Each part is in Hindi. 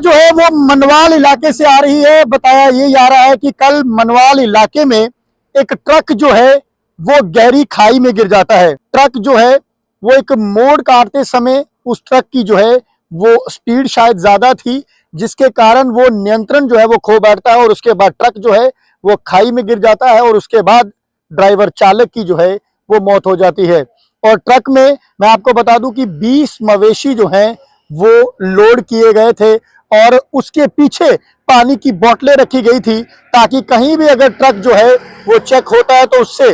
जो है वो मनवाल इलाके से आ रही है। बताया ये जा रहा है कि कल मनवाल इलाके में एक ट्रक जो है वो गहरी खाई में गिर जाता है। ट्रक जो है वो एक मोड़ काटते समय उस ट्रक की जो है वो स्पीड शायद ज्यादा थी, जिसके कारण वो नियंत्रण जो है वो खो बैठता है और उसके बाद ट्रक जो है वो खाई में गिर जाता है और उसके बाद ड्राइवर चालक की जो है वो मौत हो जाती है। और ट्रक में मैं आपको बता दूं कि 20 मवेशी जो हैं वो लोड किए गए थे और उसके पीछे पानी की बोतलें रखी गई थी, ताकि कहीं भी अगर ट्रक जो है वो चेक होता है तो उससे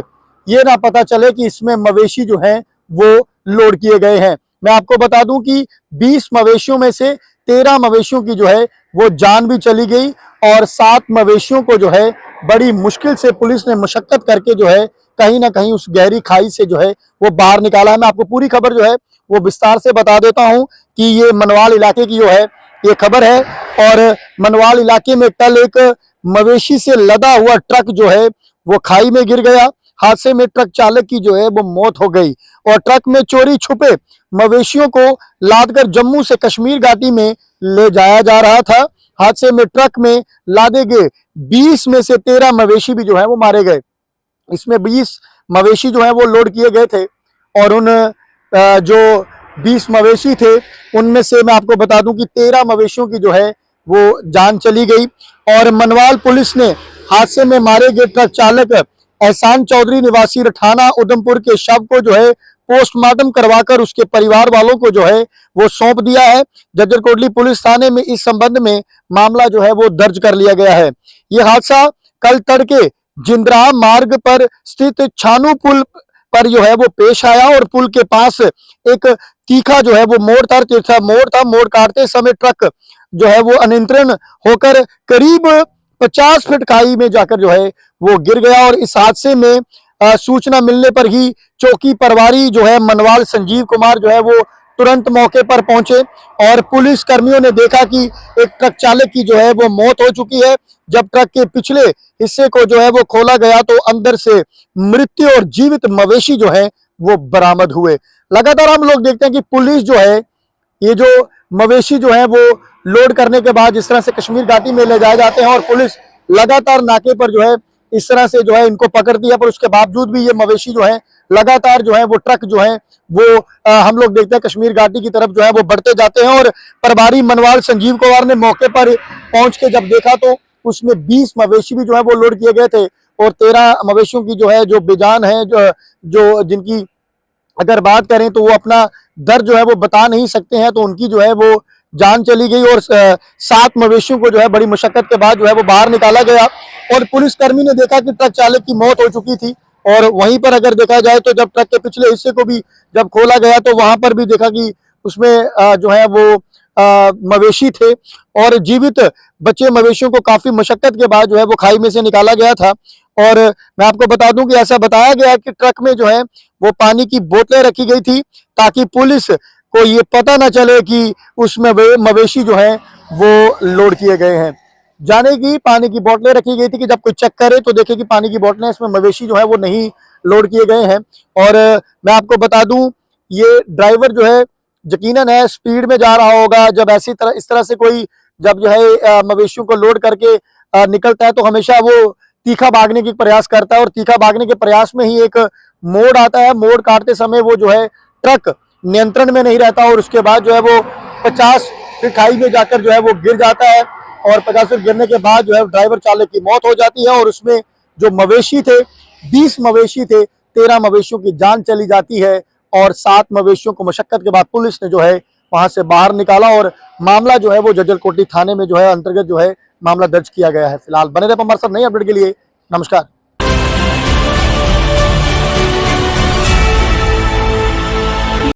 ये ना पता चले कि इसमें मवेशी जो हैं वो लोड किए गए हैं। मैं आपको बता दूं कि 20 मवेशियों में से 13 मवेशियों की जो है वो जान भी चली गई और 7 मवेशियों को जो है बड़ी मुश्किल से पुलिस ने मशक्कत करके जो है कहीं ना कहीं उस गहरी खाई से जो है वो बाहर निकाला है। मैं आपको पूरी खबर जो है वो विस्तार से बता देता हूं कि ये मनवाल इलाके की जो है ये खबर है। और मनवाल इलाके में कल एक मवेशी से लदा हुआ ट्रक जो है वो खाई में गिर गया। हादसे में ट्रक चालक की जो है वो मौत हो गई और ट्रक में चोरी छुपे मवेशियों को लादकर जम्मू से कश्मीर घाटी में ले जाया जा रहा था। हादसे में ट्रक में लादे गए 20 में से 13 मवेशी भी जो है वो मारे गए। इसमें 20 मवेशी जो है वो लोड किए गए थे और उन जो 20 मवेशी थे उनमें से मैं आपको बता दूं कि 13 मवेशियों की जो है वो जान चली गई। और मनवाल पुलिस ने हादसे में मारे गए ट्रक चालक एहसान चौधरी निवासी रठाना उधमपुर के शव को जो है पोस्टमार्टम करवाकर उसके परिवार वालों को जो है वो सौंप दिया है। जज्जर कोटली पुलिस थाने में इस संबंध में मामला जो है वो दर्ज कर लिया गया है। ये हादसा कल तड़के जिंद्राह मार्ग पर स्थित छानू पुल पर जो है वो पेश आया और पुल के पास एक तीखा जो है वो मोड़ काटते समय ट्रक जो है वो अनियंत्रण होकर करीब 50 फीट खाई में जाकर जो है वो गिर गया। और इस हादसे में सूचना मिलने पर ही चौकी प्रभारी जो है मनवाल संजीव कुमार जो है वो तुरंत मौके पर पहुंचे और पुलिस कर्मियों ने देखा कि एक ट्रक चालक की जो है वो मौत हो चुकी है। जब ट्रक के पिछले हिस्से को जो है वो खोला गया तो अंदर से मृत्यु और जीवित मवेशी जो है वो बरामद हुए। लगातार हम लोग देखते हैं कि पुलिस जो है ये जो मवेशी जो है वो लोड करने के बाद जिस तरह से कश्मीर घाटी में ले जाए जाते हैं और पुलिस लगातार नाके पर जो है इस तरह से जो है इनको पकड़ती है, पर उसके बावजूद भी ये मवेशी जो है लगातार जो है वो ट्रक जो है वो हम लोग देखते हैं कश्मीर घाटी की तरफ जो है वो बढ़ते जाते हैं। और प्रभारी मनवाल संजीव कुमार ने मौके पर पहुंच के जब देखा तो उसमें 20 मवेशी भी जो है वो लोड किए गए थे और 13 मवेशियों की जो है जो बेजान है जो जिनकी अगर बात करें तो वो अपना दर्द जो है वो बता नहीं सकते हैं, तो उनकी जो है वो जान चली गई और 7 मवेशियों को जो है बड़ी मशक्कत के बाद जो है वो बाहर निकाला गया। और पुलिसकर्मी ने देखा कि ट्रक चालक की मौत हो चुकी थी और वहीं पर अगर देखा जाए तो जब ट्रक के पिछले हिस्से को भी जब खोला गया तो वहां पर भी देखा कि उसमें जो है वो मवेशी थे और जीवित बचे मवेशियों को काफी मशक्कत के बाद जो है वो खाई में से निकाला गया था। और मैं आपको बता दूं कि ऐसा बताया गया है कि ट्रक में जो है वो पानी की बोतलें रखी गई थी ताकि पुलिस को ये पता ना चले कि उसमें मवेशी जो है वो लोड किए गए हैं। जाने की पानी की बोतलें रखी गई थी कि जब कोई चेक करे तो देखे कि पानी की बोतलें इसमें मवेशी जो है वो नहीं लोड किए गए हैं। और मैं आपको बता दूं ये ड्राइवर जो है यकीनन है स्पीड में जा रहा होगा। जब इस तरह से कोई जब जो है मवेशियों को लोड करके निकलता है तो हमेशा वो तीखा भागने की प्रयास करता है और तीखा भागने के प्रयास में ही एक मोड़ आता है। मोड़ काटते समय वो जो है ट्रक नियंत्रण में नहीं रहता और उसके बाद जो है वो 50 फीट खाई में जाकर जो है वो गिर जाता है और 50 फीट गिरने के बाद जो है ड्राइवर चालक की मौत हो जाती है। और उसमें जो मवेशी थे 20 मवेशी थे, 13 मवेशियों की जान चली जाती है और 7 मवेशियों को मशक्कत के बाद पुलिस ने जो है वहां से बाहर निकाला और मामला जो है वो जज्जर कोटली थाने में जो है अंतर्गत जो है मामला दर्ज किया गया है। फिलहाल बने रहे हमारे साथ नई अपडेट के लिए। नमस्कार।